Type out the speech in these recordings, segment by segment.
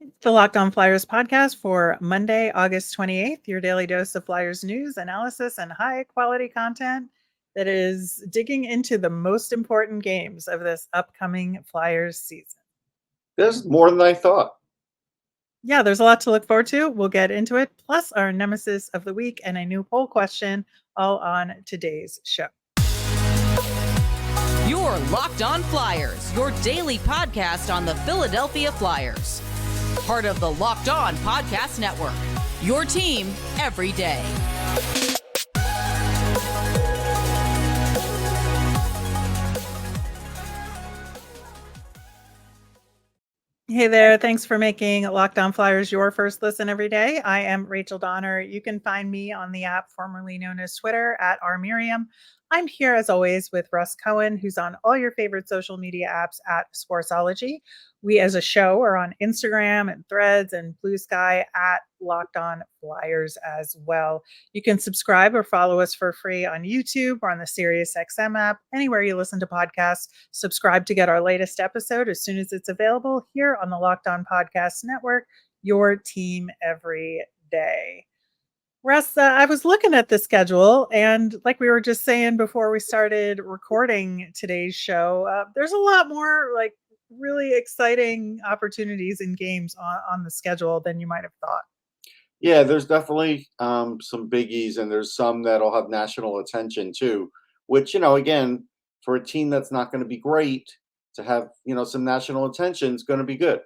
It's the Locked On Flyers podcast for Monday, August 28th, your daily dose of Flyers news, analysis, and high quality content that is digging into the most important games of this upcoming Flyers season. There's more than I thought. Yeah, there's a lot to look forward to. We'll get into it, plus our Nemesis of the week and a new poll question, all on today's show. You're Locked On Flyers, your daily podcast on the Philadelphia Flyers. Part of the Locked On Podcast Network, your team every day. Hey there. Thanks for making Locked On Flyers your first listen every day. I am Rachel Donner. You can find me on the app formerly known as Twitter at rmiriam. I'm here as always with Russ Cohen, who's on all your favorite social media apps at Sportsology. We as a show are on Instagram and Threads and Blue Sky at Locked On Flyers as well. You can subscribe or follow us for free on YouTube or on the SiriusXM app, anywhere you listen to podcasts. Subscribe to get our latest episode as soon as it's available here on the Locked On Podcast Network, your team every day. Russ, I was looking at the schedule, and like we were just saying before we started recording today's show, there's a lot more like really exciting opportunities in games on the schedule than you might have thought. Yeah, there's definitely some biggies, and there's some that'll have national attention too. Which again, for a team that's not going to be great, to have some national attention is going to be good.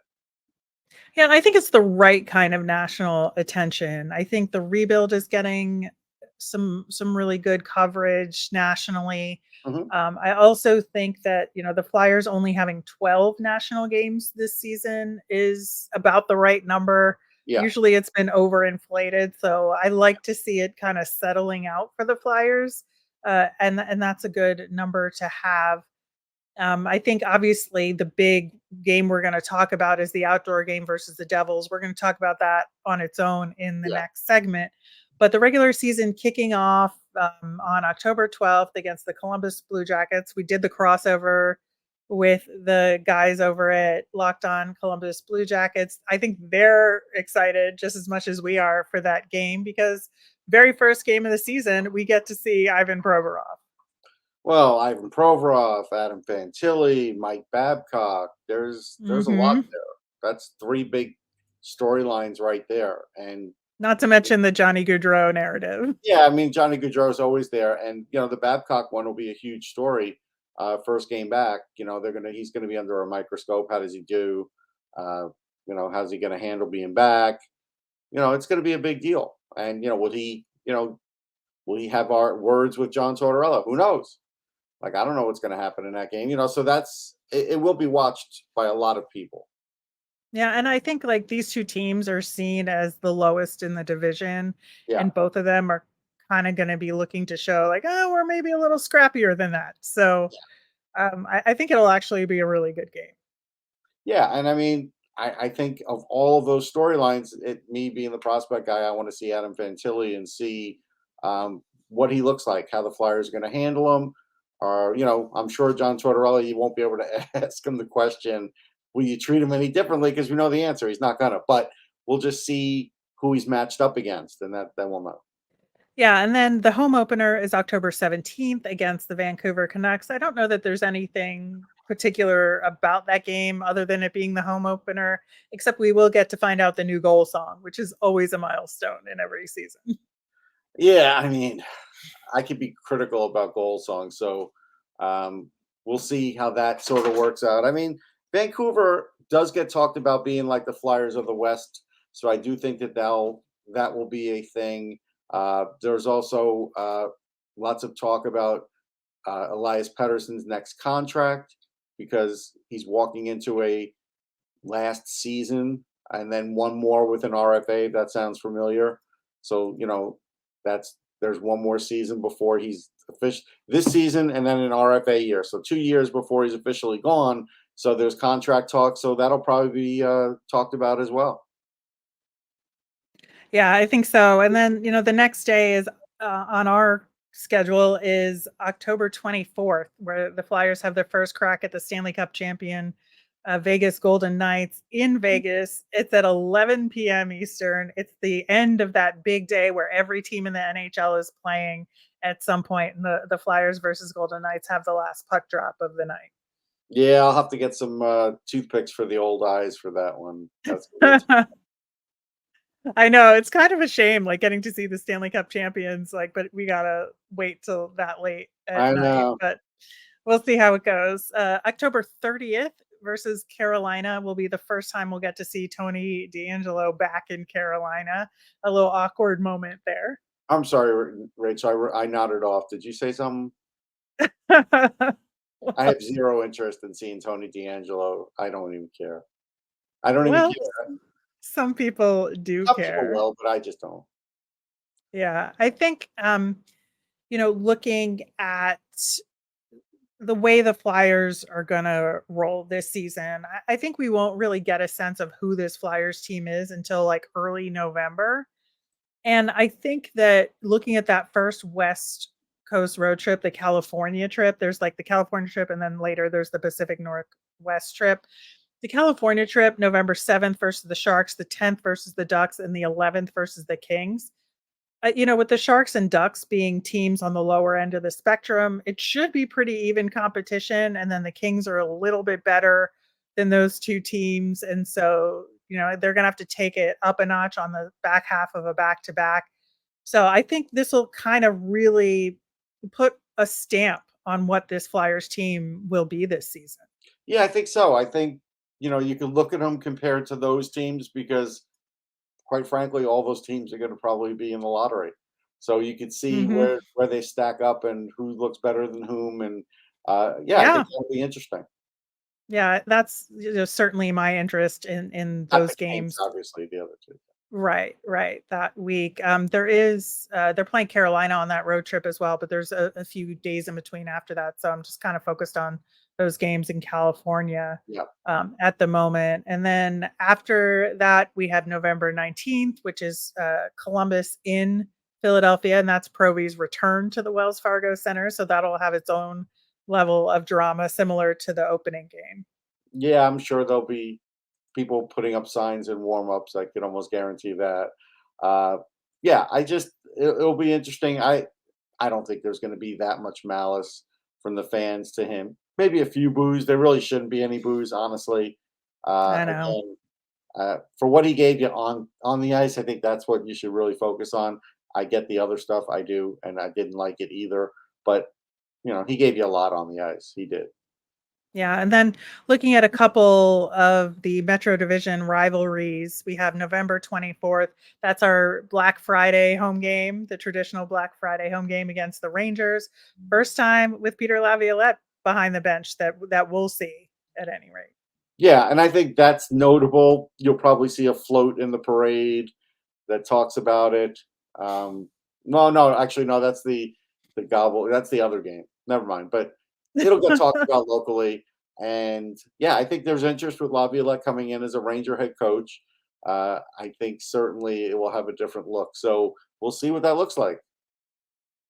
Yeah, I think it's the right kind of national attention. I think the rebuild is getting some really good coverage nationally. Hmm. I also think that the Flyers only having 12 national games this season is about the right number. Yeah, Usually it's been overinflated, so I like to see it kind of settling out for the Flyers, and that's a good number to have. I think obviously the big game we're going to talk about is the outdoor game versus the Devils. We're going to talk about that on its own in the yeah. next segment. But the regular season kicking off on October 12th against the Columbus Blue Jackets. We did the crossover with the guys over at Locked On Columbus Blue Jackets. I think they're excited just as much as we are for that game because very first game of the season, we get to see Ivan Provorov. Well, Ivan Provorov, Adam Fantilli, Mike Babcock. There's a lot Mm-hmm. there. That's three big storylines right there. And Not to mention the Johnny Gaudreau narrative. yeah, I mean Johnny Gaudreau is always there, and the Babcock one will be a huge story. First game back, he's gonna be under a microscope. How does he do? Uh, how's he gonna handle being back? It's gonna be a big deal. And will he have our words with John Tortorella? Who knows? Like, I don't know what's gonna happen in that game. So it will be watched by a lot of people. Yeah, and I think like these two teams are seen as the lowest in the division, Yeah. and both of them are kind of going to be looking to show like, oh, we're maybe a little scrappier than that. So I think it'll actually be a really good game. Yeah, and I mean, I think of all of those storylines, me being the prospect guy, I want to see Adam Fantilli and see what he looks like, how the Flyers are going to handle him. Or, I'm sure John Tortorella, you won't be able to ask him the question, will you treat him any differently? Because we know the answer. He's not going to. But we'll just see who he's matched up against, and then we'll know. Yeah, and then the home opener is October 17th against the Vancouver Canucks. I don't know that there's anything particular about that game other than it being the home opener, except we will get to find out the new goal song, which is always a milestone in every season. Yeah, I mean, I could be critical about goal songs, so we'll see how that sort of works out. I mean, Vancouver does get talked about being like the Flyers of the West, so I do think that will be a thing. There's also lots of talk about Elias Pettersson's next contract because he's walking into a last season and then one more with an RFA. That sounds familiar. So there's one more season before he's official this season, and then an RFA year. So 2 years before he's officially gone. So there's contract talk. So that'll probably be talked about as well. Yeah, I think so. And then, the next day is on our schedule is October 24th, where the Flyers have their first crack at the Stanley Cup champion Vegas Golden Knights in Vegas. It's at 11 p.m. Eastern. It's the end of that big day where every team in the NHL is playing at some point, and the Flyers versus Golden Knights have the last puck drop of the Yeah, I'll have to get some toothpicks for the old eyes for that one. That's gonna be night. I know, it's kind of a shame, like, getting to see the Stanley Cup champions, like, but we gotta wait till that late at I night, know. but we'll see how it goes. October 30th versus Carolina will be the first time we'll get to see Tony DeAngelo back in Carolina. A little awkward moment there. I'm sorry, Rachel. I nodded off. Did you say something? I have zero interest in seeing Tony D'Angelo. I don't even care. I don't even Well, care. some people do Some people care. will, but I just don't. Yeah, I think, looking at the way the Flyers are gonna roll this season, I think we won't really get a sense of who this Flyers team is until like early November. And I think that looking at that first West Coast road trip, the California trip, there's like the California trip, and then later there's the Pacific Northwest trip. The California trip, November 7th versus the Sharks, the 10th versus the Ducks, and the 11th versus the Kings. With the Sharks and Ducks being teams on the lower end of the spectrum, it should be pretty even competition. And then the Kings are a little bit better than those two teams. And so, they're going to have to take it up a notch on the back half of a back to back. So I think this will kind of really put a stamp on what this Flyers team will be this season. Yeah, I think so. I think, you can look at them compared to those teams because, quite frankly, all those teams are going to probably be in the lottery. So you could see Hmm. where they stack up and who looks better than whom. And yeah, I Yeah. think that'll be interesting. Yeah. That's certainly my interest in Not the those Kings, games. obviously, the other two. Right, right. That week, they're playing Carolina on that road trip as well, but there's a few days in between after that, so I'm just kind of focused on those games in California Yeah. at the moment. And then after that, we have November 19th, which is Columbus in Philadelphia, and that's Provy's return to the Wells Fargo Center, so that'll have its own level of drama, similar to the opening game. Yeah, I'm sure there'll be people putting up signs and warm ups. I can almost guarantee that. Uh, yeah, it'll be interesting. I don't think there's going to be that much malice from the fans to him. Maybe a few boos. There really shouldn't be any boos, honestly. I know. Again, for what he gave you on the ice, I think that's what you should really focus on. I get the other stuff, I do, and I didn't like it either. But he gave you a lot on the ice. He did. Yeah, and then looking at a couple of the Metro Division rivalries, we have November 24th. That's our Black Friday home game, the traditional Black Friday home game against the Rangers. First time with Peter Laviolette behind the bench that we'll see at any rate. Yeah, and I think that's notable. You'll probably see a float in the parade that talks about it. No, actually, no, that's the gobble. That's the other game. Never mind. But it'll get talked about locally. And yeah, I think there's interest with Laviolette coming in as a Ranger head coach. I think certainly it will have a different look. So we'll see what that looks like.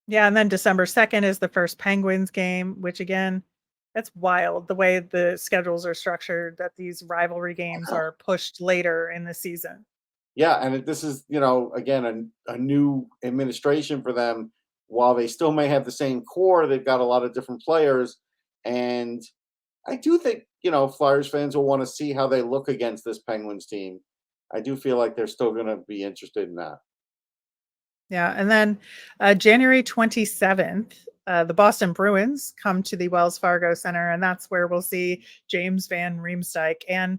Yeah, and then December 2nd is the first Penguins game, which again, that's wild the way the schedules are structured that these rivalry games are pushed later in the season. Yeah, and this is, again, a new administration for them. While they still may have the same core, they've got a lot of different players. And I do think, Flyers fans will want to see how they look against this Penguins team. I do feel like they're still going to be interested in that. Yeah, and then January 27th, the Boston Bruins come to the Wells Fargo Center, and that's where we'll see James Van Riemsdyk and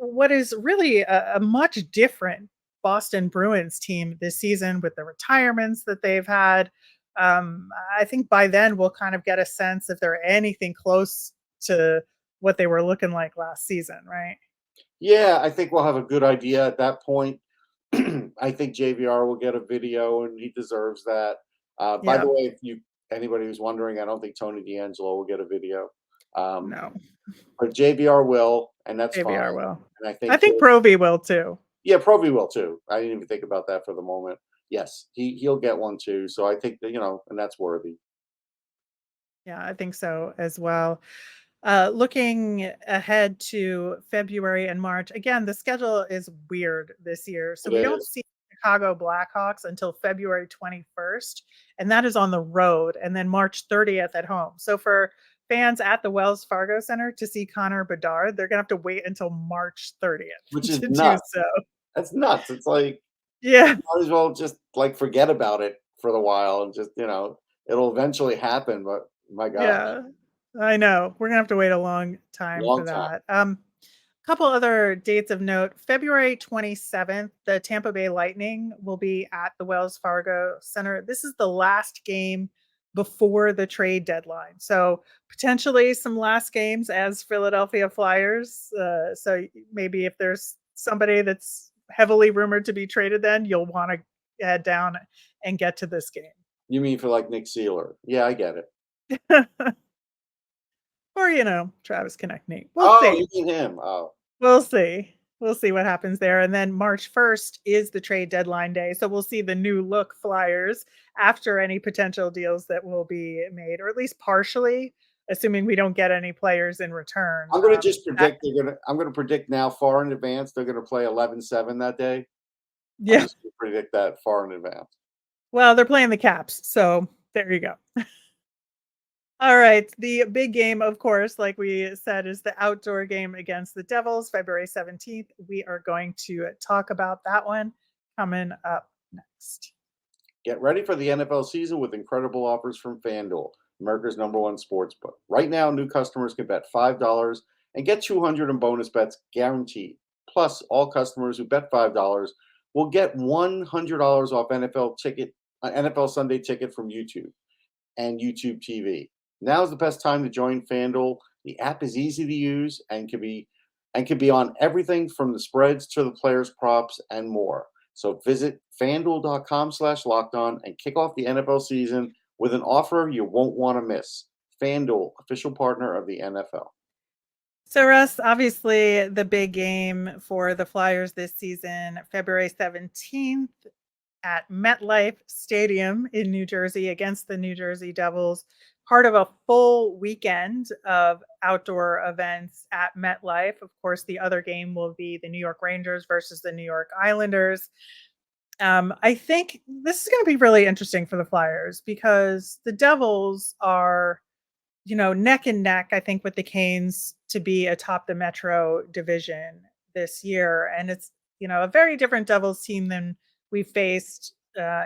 what is really a much different Boston Bruins team this season with the retirements that they've had. I think by then we'll kind of get a sense if they're anything close to what they were looking like last season, right? Yeah, I think we'll have a good idea at that point. I think JVR will get a video, and he deserves that. By Yeah, the way, if anybody who's wondering, I don't think Tony D'Angelo will get a video, um, no, but JVR will, and that's ABR fine. will. And I I think think Provy will too. yeah, Proby will too. I didn't even think about that for the moment. Yes, he'll get one too. So I think that and that's worthy. Yeah, I think so as well. Looking ahead to February and March, again, the schedule is weird this year. So It we don't is, see Chicago Blackhawks until February 21st, and that is on the road, and then March 30th at home. So for fans at the Wells Fargo Center to see Connor Bedard, they're going to have to wait until March 30th which is to do nuts. so. That's nuts. It's like Yeah. might as well just like forget about it for a while and just it'll eventually happen. But my gosh, Yeah, I know. We're gonna have to wait a long time for long time. that. Couple other dates of note. February 27th, the Tampa Bay Lightning will be at the Wells Fargo Center. This is the last game before the trade deadline. So potentially some last games as Philadelphia Flyers. Maybe if there's somebody that's heavily rumored to be traded, then you'll want to head down and get to this game. You mean for like Nick Sealer? Yeah, I get it. Or, Travis Konechny. We'll Oh, see. you mean him? Oh, We'll see. We'll see what happens there. And then March 1st is the trade deadline day. So we'll see the new look Flyers after any potential deals that will be made, or at least partially, assuming we don't get any players in return. I'm gonna just predict I'm gonna predict now far in advance they're gonna play 11-7 that day. I'm Yeah. just gonna predict that far in advance. Well, they're playing the Caps. So there you go. All right. The big game, of course, like we said, is the outdoor game against the Devils, February 17th. We are going to talk about that one coming up next. Get ready for the NFL season with incredible offers from FanDuel, America's #1 sportsbook. Right now, new customers can bet $5 and get 200 in bonus bets guaranteed. Plus, all customers who bet $5 will get $100 off NFL Sunday ticket from YouTube and YouTube TV. Now is the best time to join FanDuel. The app is easy to use and can be on everything from the spreads to the players' props and more. So visit fanduel.com/lockedon and kick off the NFL season with an offer you won't want to miss. FanDuel, official partner of the NFL. So, Russ, obviously, the big game for the Flyers this season, February 17th at MetLife Stadium in New Jersey against the New Jersey Devils, part of a full weekend of outdoor events at MetLife. Of course, the other game will be the New York Rangers versus the New York Islanders. I think this is going to be really interesting for the Flyers because the Devils are, neck and neck, I think, with the Canes to be atop the Metro division this year. And it's, a very different Devils team than we faced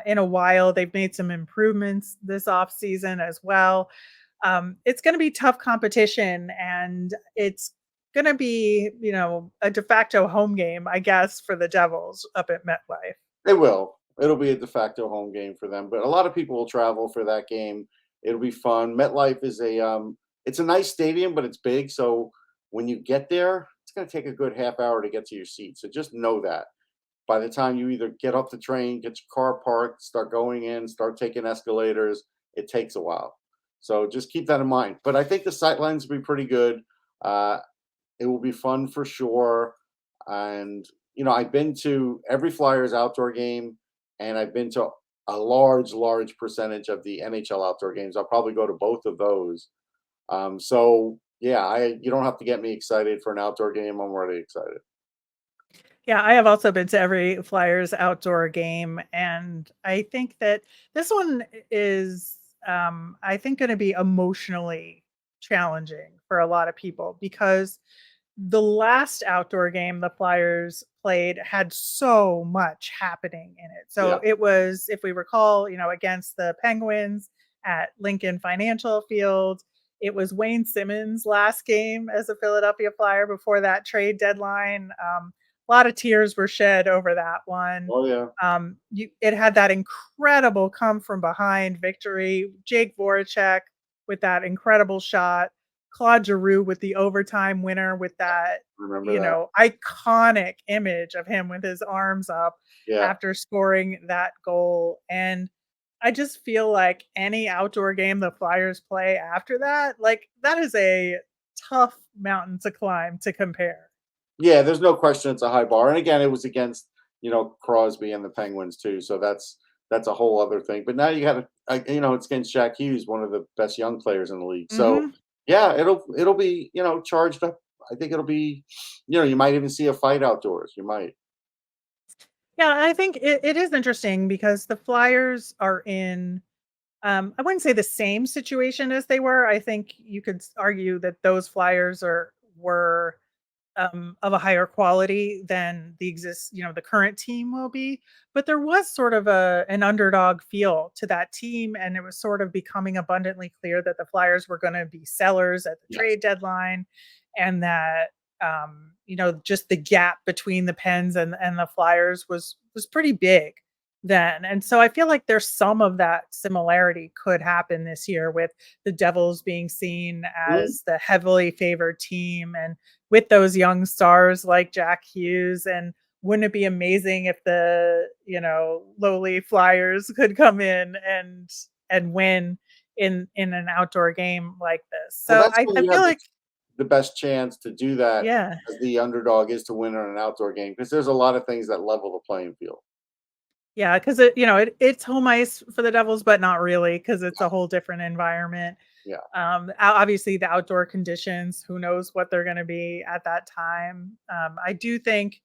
in a while. They've made some improvements this offseason as well. It's going to be tough competition, and it's going to be, a de facto home game, I guess, for the Devils up at MetLife. They will. It'll be a de facto home game for them, but a lot of people will travel for that game. It'll be fun. MetLife is it's a nice stadium, but it's big. So when you get there, it's going to take a good half hour to get to your seat. So just know that by the time you either get off the train, get your car parked, start going in, start taking escalators, it takes a while. So just keep that in mind. But I think the sight lines will be pretty good. It will be fun for sure. And I've been to every Flyers outdoor game, and I've been to a large percentage of the NHL outdoor games. I'll probably go to both of those. So yeah, you don't have to get me excited for an outdoor game. I'm already excited. Yeah, I have also been to every Flyers outdoor game, and I think that this one is, I think, going to be emotionally challenging for a lot of people because the last outdoor game the Flyers played had so much happening in it. Yeah, So it was, if we recall, against the Penguins at Lincoln Financial Field. It was Wayne Simmons' last game as a Philadelphia Flyer before that trade deadline. A lot of tears were shed over that one. oh yeah, It had that incredible come from behind victory. Jake Voracek with that incredible shot. Claude Giroux with the overtime winner with that, remember that. iconic image of him with his arms up Yeah, after scoring that goal. And I just feel like any outdoor game the Flyers play after that, like that is a tough mountain to climb to compare. yeah. There's no question it's a high bar. And again, it was against Crosby and the Penguins too. So that's a whole other thing. But now you got to it's against Jack Hughes, one of the best young players in the league. So Mhm. Yeah, it'll be, charged up. I think it'll be, you might even see a fight outdoors. You might. Yeah, I think it is interesting because the Flyers are in, I wouldn't say the same situation as they were. I think you could argue that those Flyers were of a higher quality than the current team will be. But there was sort of an underdog feel to that team, and it was sort of becoming abundantly clear that the Flyers were going to be sellers at the Yes. trade deadline, and that just the gap between the Pens and the Flyers was pretty big then. And so I feel like there's some of that similarity could happen this year with the Devils being seen Mhm. as the heavily favored team and with those young stars like Jack Hughes. And wouldn't it be amazing if the, lowly Flyers could come in and win in an outdoor game like this? Well, So that's I, when I you feel have like, the best chance to do that yeah. as the underdog is to win on an outdoor game because there's a lot of things that level the playing field. Yeah, because it's home ice for the Devils, but not really because it's a whole different environment. Yeah. Obviously, the outdoor conditions, who knows what they're going to be at that time. I do think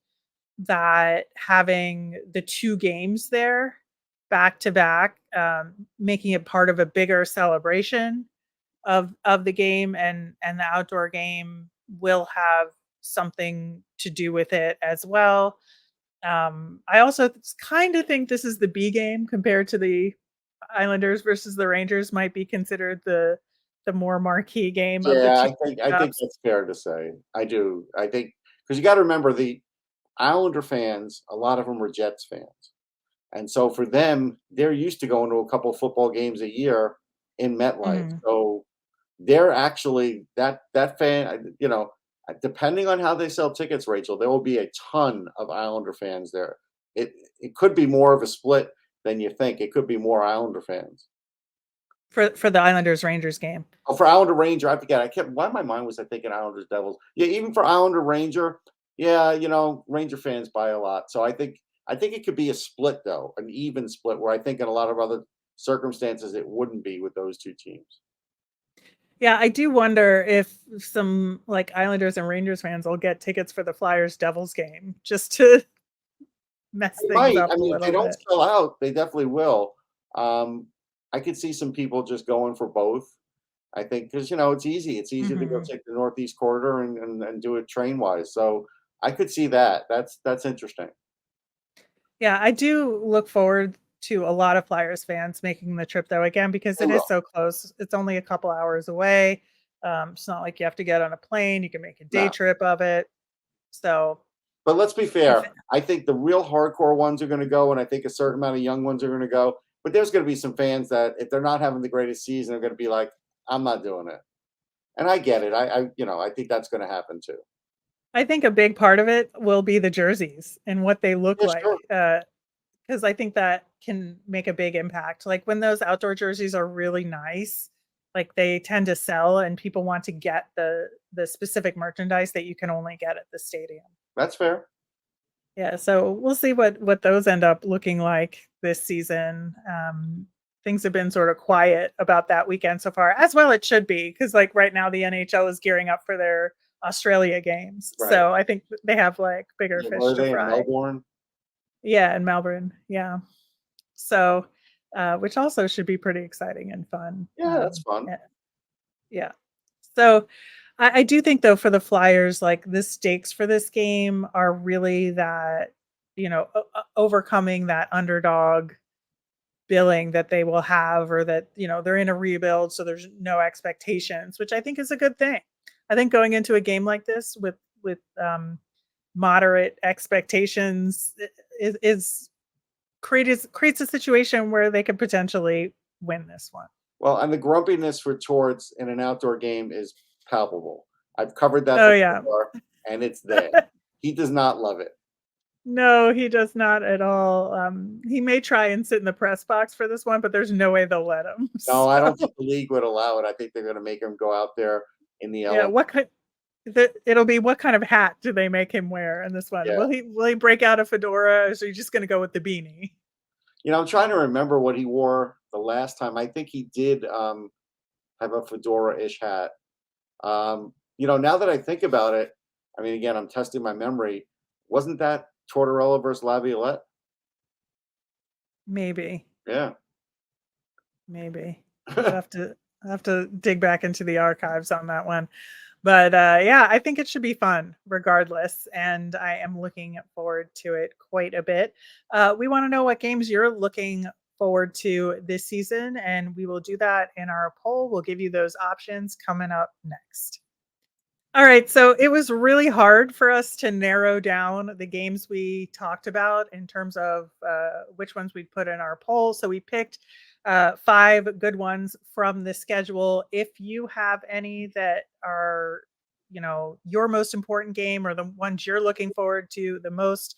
that having the two games there back to back, making it part of a bigger celebration of the game and the outdoor game will have something to do with it as well. I also kind of think this is the B game compared to the Islanders versus the Rangers might be considered the more marquee game of the Yeah, two I think cups. that's fair to say. I do. I think because you got to remember the Islander fans, a lot of them are Jets fans. And so for them, they're used to going to a couple football games a year in MetLife. Mhm. So they're actually that fan, depending on how they sell tickets, Rachel, there will be a ton of Islander fans there. It could be more of a split than you think. It could be more Islander fans. For the Islanders Rangers game. Oh, for Islander Ranger, I forget. I kept why my mind was I thinking Islanders Devils. Yeah, even for Islander Ranger, yeah, Ranger fans buy a lot. So I think it could be a split though, an even split where I think in a lot of other circumstances it wouldn't be with those two teams. Yeah, I do wonder if some like Islanders and Rangers fans will get tickets for the Flyers Devils game just to mess They things might. I up a mean, if they little don't bit. sell out, they definitely will. Um, I could see some people just going for both. I think because it's easy. It's easy to go Mhm. take the Northeast Corridor and do it train wise. So I could see that. That's interesting. Yeah, I do look forward to a lot of Flyers fans making the trip though again because They it is will. so close. It's only a couple hours away. It's not like you have to get on a plane. You can make a day No. trip of it. So But let's be if fair. I think the real hardcore ones are going to go, and I think a certain amount of young ones are going to go. But there's going to be some fans that, if they're not having the greatest season, are going to be like, "I'm not doing it." And I get it. I think that's going to happen too. I think a big part of it will be the jerseys and what they look Yeah, like. sure. Because I think that can make a big impact. Like when those outdoor jerseys are really nice, like they tend to sell and people want to get the specific merchandise that you can only get at the stadium. That's fair. Yeah, so we'll see what those end up looking like this season. Things have been sort of quiet about that weekend so far, as well it should be, because like right now the NHL is gearing up for their Australia games. Right. So I think they have like bigger Yeah, where fish are to they in fry. Melbourne? Yeah, in Melbourne. Yeah. So which also should be pretty exciting and fun. Yeah, that's fun. Yeah. Yeah. So I do think though for the Flyers, like the stakes for this game are really that, overcoming that underdog billing that they will have, or that, they're in a rebuild, so there's no expectations, which I think is a good thing. I think going into a game like this with moderate expectations is creates a situation where they could potentially win this one. Well, and the grumpiness for Torts in an outdoor game is palpable. I've covered that Oh yeah. before, and it's there. He does not love it. No, he does not at all. He may try and sit in the press box for this one, but there's no way they'll let him. No, I So, don't think the league would allow it. I think they're going to make him go out there in the yeah, element. it'll be what kind of hat do they make him wear in this one? Yeah. Will he break out a fedora, or is he just going to go with the beanie? I'm trying to remember what he wore the last time. I think he did have a fedora-ish hat. Now that I think about it, I mean, again, I'm testing my memory. Wasn't that Tortorella versus Laviolette? Maybe. Yeah. Maybe. I'd have to dig back into the archives on that one. But yeah, I think it should be fun regardless, and I am looking forward to it quite a bit. We want to know what games you're looking forward to this season, and we will do that in our poll. We'll give you those options coming up next. All right, so it was really hard for us to narrow down the games we talked about in terms of which ones we'd put in our poll. So we picked 5 good ones from the schedule. If you have any that are, your most important game or the ones you're looking forward to the most,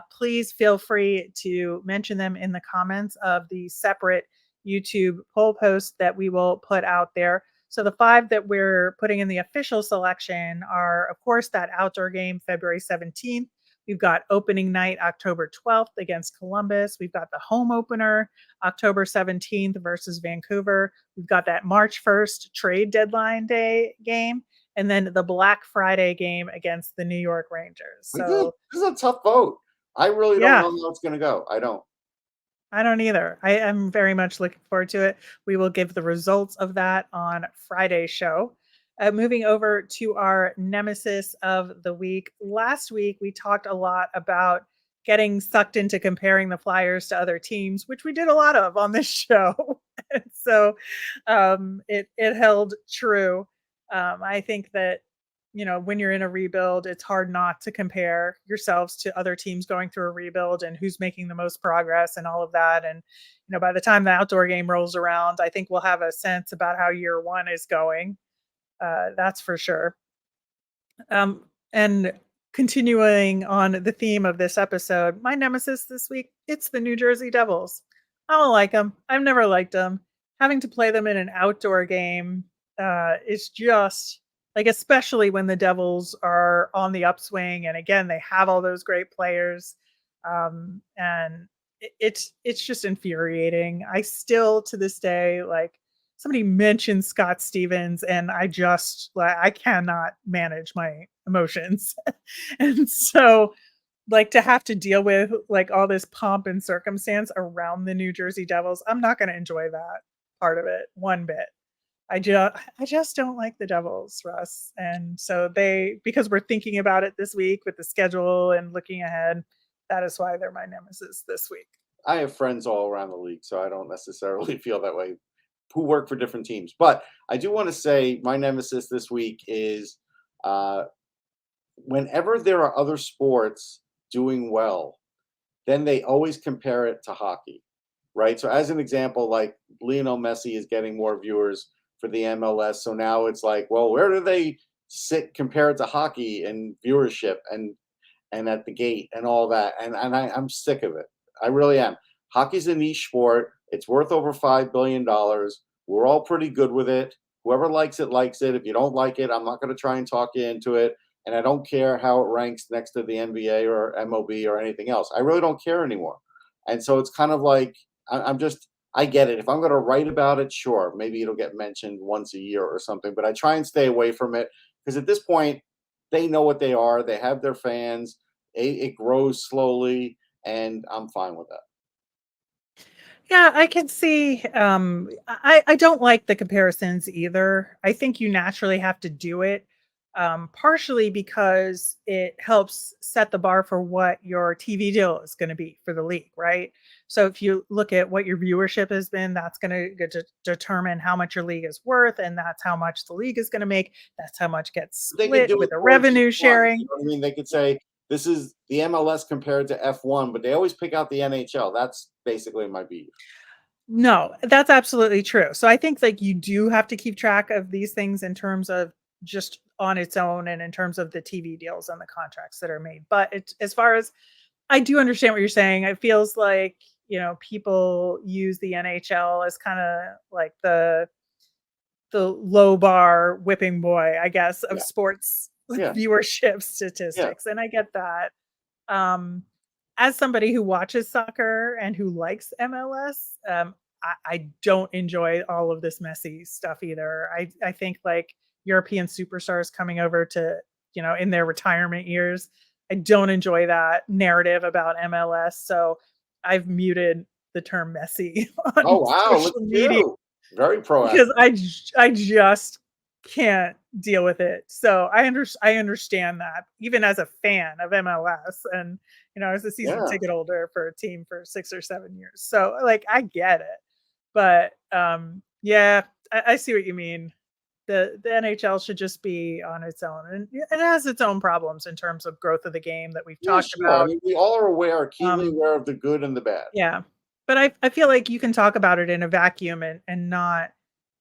please feel free to mention them in the comments of the separate YouTube poll post that we will put out there. So the 5 that we're putting in the official selection are, of course, that outdoor game, February 17th. We've got opening night, October 12th against Columbus. We've got the home opener, October 17th versus Vancouver. We've got that March 1st trade deadline day game, and then the Black Friday game against the New York Rangers. So This is a tough vote. I really don't yeah, know how it's going to go. I don't. I don't either. I am very much looking forward to it. We will give the results of that on Friday's show. Moving over to our nemesis of the week. Last week, we talked a lot about getting sucked into comparing the Flyers to other teams, which we did a lot of on this show. And so it held true. I think that when you're in a rebuild, it's hard not to compare yourselves to other teams going through a rebuild and who's making the most progress and all of that. And, by the time the outdoor game rolls around, I think we'll have a sense about how year one is going. That's for sure. And continuing on the theme of this episode, my nemesis this week, it's the New Jersey Devils. I don't like them. I've never liked them. Having to play them in an outdoor game is just like, especially when the Devils are on the upswing, and again, they have all those great players, and it's just infuriating. I still, to this day, like, somebody mentioned Scott Stevens, and I cannot manage my emotions. And so, like, to have to deal with like all this pomp and circumstance around the New Jersey Devils, I'm not going to enjoy that part of it one bit. I just don't like the Devils, Russ. And so because we're thinking about it this week with the schedule and looking ahead, that is why they're my nemesis this week. I have friends all around the league, so I don't necessarily feel that way, who work for different teams. But I do want to say my nemesis this week is whenever there are other sports doing well, then they always compare it to hockey, right? So, as an example, like Lionel Messi is getting more viewers for the MLS. So now it's like, well, where do they sit compared to hockey and viewership and at the gate and all that? I'm sick of it. I really am. Hockey's a niche sport. It's worth over $5 billion. We're all pretty good with it. Whoever likes it likes it. If you don't like it, I'm not going to try and talk you into it. And I don't care how it ranks next to the NBA or MLB or anything else. I really don't care anymore. And so it's kind of like I get it. If I'm going to write about it, sure, maybe it'll get mentioned once a year or something. But I try and stay away from it because at this point, they know what they are. They have their fans. It grows slowly, and I'm fine with that. Yeah, I can see. I don't like the comparisons either. I think you naturally have to do it, partially because it helps set the bar for what your TV deal is going to be for the league, right? So if you look at what your viewership has been, that's going to determine how much your league is worth, and that's how much the league is going to make. That's how much gets They could split do with it the towards each revenue one. You sharing. know what I mean? They could say this is the MLS compared to F1, but they always pick out the NHL. That's basically my beef. No, that's absolutely true. So I think like you do have to keep track of these things in terms of just on its own and in terms of the TV deals and the contracts that are made. But as far as I do understand what you're saying, it feels like, people use the NHL as kind of like the low bar whipping boy, I guess, of Yeah. sports Yeah. viewership Yeah. statistics. And I get that. Um, as somebody who watches soccer and who likes MLS, I don't enjoy all of this messy stuff either. I think like European superstars coming over to, in their retirement years. I don't enjoy that narrative about MLS. So I've muted the term Messi Oh on wow, look social at media you. Very proactive. because I just can't deal with it. So I understand that even as a fan of MLS, and I was a season Yeah. ticket holder for a team for 6 or 7 years. So like I get it. But yeah, I see what you mean. The NHL should just be on its own, and it has its own problems in terms of growth of the game that we've Yeah, talked sure. I about. mean, we all are aware, keenly Um, aware of the good and the bad. yeah. But I feel like you can talk about it in a vacuum and not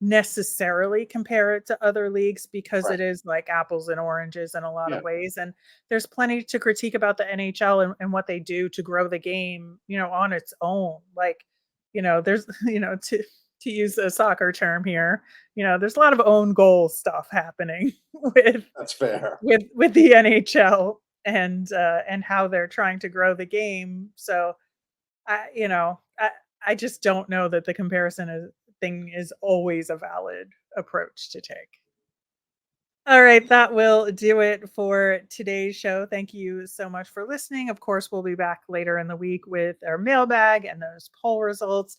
necessarily compare it to other leagues because Right. it is like apples and oranges in a lot Yeah. of ways. And there's plenty to critique about the NHL and what they do to grow the game, on its own. Like, there's, to use a soccer term here, there's a lot of own goal stuff happening with That's fair. with the NHL and how they're trying to grow the game. So I just don't know that the thing is always a valid approach to take. All right, that will do it for today's show. Thank you so much for listening. Of course, we'll be back later in the week with our mailbag and those poll results.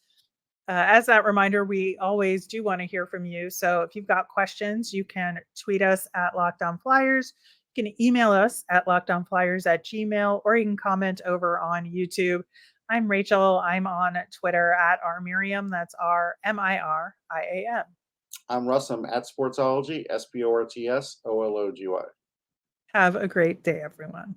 As that reminder, we always do want to hear from you. So if you've got questions, you can tweet us at Locked On Flyers. You can email us at lockedonflyers@gmail, or you can comment over on YouTube. I'm Rachel. I'm on Twitter at rmiriam. That's RMIRIAM. I'm Russ. I'm at Sportsology, SPORTSOLOGY. Have a great day, everyone.